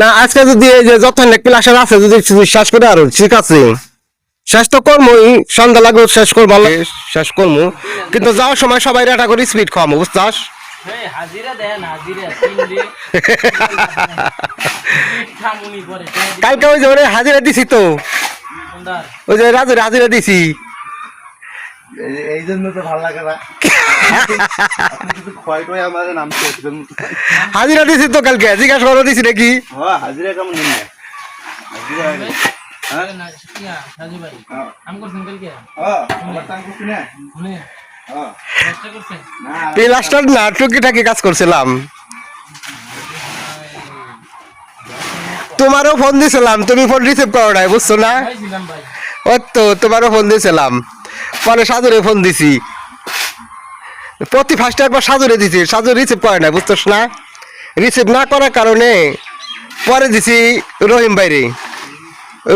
না আজকে যদি এই যে যত ক্লাসের আছে যদি শেষ করে আর ঠিক আছে শেষ তো করবোই সন্ধ্যা লাগবে শেষ করবো শেষ করবো কিন্তু যাওয়ার সময় সবাই রেটা করে স্পিড খাওয়াবো বুঝছাস কালকে ওই যে হাজিরা দিছি তো ওই যে রাজুরে হাজিরা দিছি এই জন্য তো ভালো লাগে না হাজিরা দিছি তো কালকে জিজ্ঞাসা করে দিছি নাকি হাজিরা কেমন লাস্টার না টুকিটাকি কাজ করছিলাম তোমারও ফোন দিয়েছিলাম তুমি ফোন রিসিভ করো নাই বুঝছো না ওই তো তোমারও ফোন দিয়েছিলাম পরে সাজুরে ফোন দিছি প্রতি ফার্স্টে একবার সাজুরে দিছি সাজু রিসিভ করে নাই বুঝছোস না রিসিভ না করার কারণে পরে দিছি রহিম বাইরে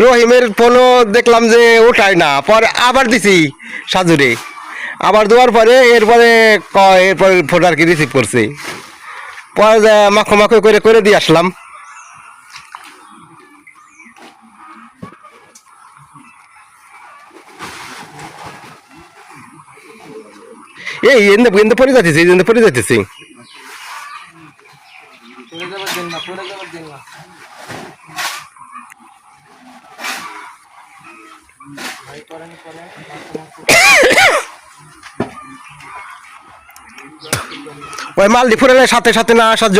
রহিমের ফোনও দেখলাম যে ওঠায় না পরে আবার দিছি সাজুরে আবার দেওয়ার পরে এরপরে ফোন আর কি রিসিভ করছে পরে মাখো মাখো করে করে দিয়ে আসলাম এই এন্দে পরে যাইতেছি ওই মালদি ফুরের সাথে সাথে না সাহায্য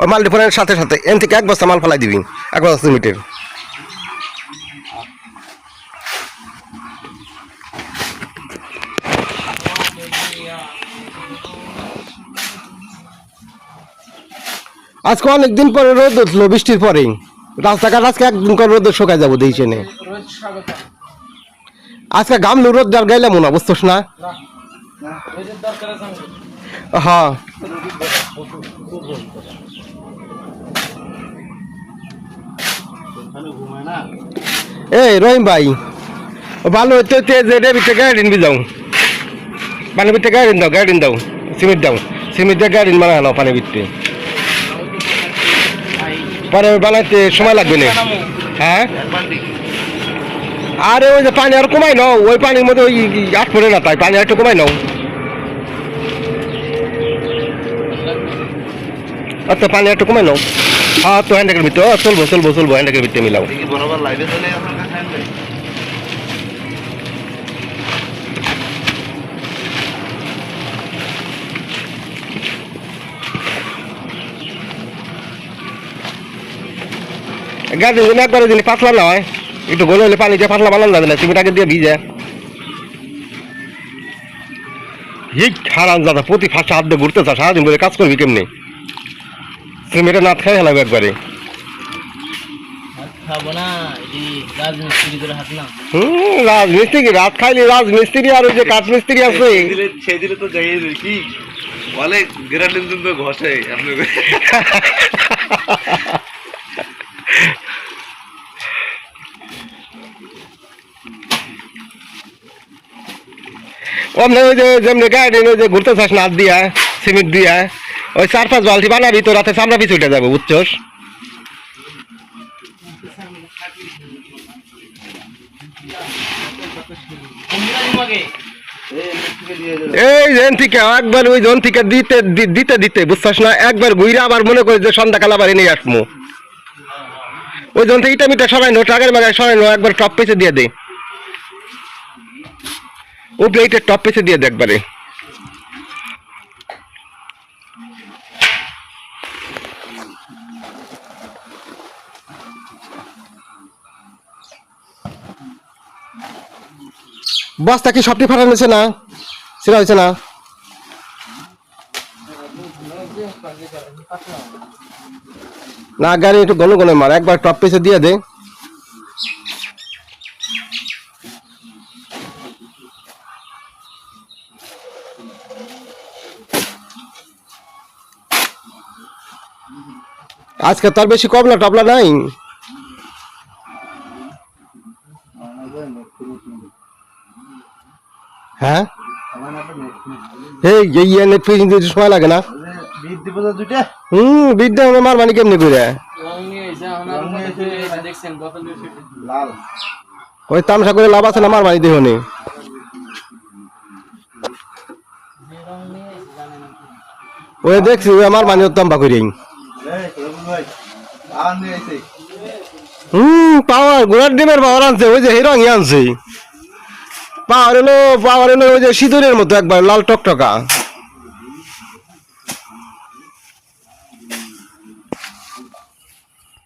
ওই মালদি ফুরের সাথে সাথে এন থেকে এক বস্তা মাল ফেলাই দিবি এক বস্তা সিমেন্টের আজকে অনেকদিন পরে রোদ উঠলো বৃষ্টির পরে রাস্তাঘাট আজকে একদিন করে রোদ শুকায় যাবো দিয়েছে আজকে গামলু রোদ যার গাইলাম না বুঝতোস না হ্যাঁ এই রহিম ভাই ভালো হইতে গাড়িন যাও পানি বিতে গাড়িন দাও সিমেন্ট দিয়ে গাড়িন বানানো পানি বিতে পরে বানাইতে সময় লাগবে না হ্যাঁ আরে ওই যে পানি আর কমাই নাও ওই পানির মধ্যে ওই আট পড়ে না তাই পানি আর একটু কমাই নাও আচ্ছা পানি একটু কমাই নাও হ্যাঁ তো হ্যান্ডেকের ভিতরে চলবো হ্যান্ডেকের ভিতরে মিলাও গাড়ি একবারে দিলে পাতলা নয় একটু গোল হলে পানি দিয়ে পাতলা বানানো যাবে না তুমি আগে দিয়ে ভিজে হারান দাদা প্রতি ফার্স্টে হাত দিয়ে ঘুরতে চা সারাদিন বলে কাজ করবি কেমনি সিমেন্টে নাত খাই হেলাবে একবারে রাজমিস্ত্রি কি রাত খাইলি রাজমিস্ত্রি আর ওই যে কাঠমিস্ত্রি আছে সেদিলে তো যাই কি বলে গ্রান্ডিন তো ঘষে ওমনে ওই যে যেমনি গাড়ি ওই যে ঘুরতে চাস না হাত দিয়া সিমেন্ট দিয়া ওই 4-5 বালতি বানাবি তো রাতে চামড়া পিছু উঠে যাবে বুঝছোস এই জন থেকে একবার ওই জন থেকে দিতে বুঝছস না একবার ঘুরে আবার মনে করি যে সন্ধ্যাকাল আবার এনে আসবো ওই জন থেকে ইটা মিটা সবাই নো টাকার মাগায় সবাই নো একবার টপ পেছে দিয়ে দে ও প্লেটের টপ পেছে দিয়ে দে একবারে বস্তা কি সবটি ফাটানো হয়েছে না সেটা হয়েছে না না গাড়ি একটু গনে গনে মার একবার টপ পেছে দিয়ে দে আজকে তার বেশি কবলা টবলা নাই হ্যাঁ এই নেট ফিজিং দিতে সময় লাগে না দিব তো দুইটা বিদ্যা হলে মার মানে কেমনি করে লাল ওই তামসা করে লাভ আছে না মার মানে দেহনি ওই দেখছি ওই আমার মানে তম্বা করি এই রবুল ভাই আন নিয়ে আইছে পাওয়ার ঘোড়ার ডিমের পাওয়ার আনছে ওই যে হিরঙি আনছে পাওয়ার এলো ওই যে সিঁদুরের মতো একবার লাল টকটকা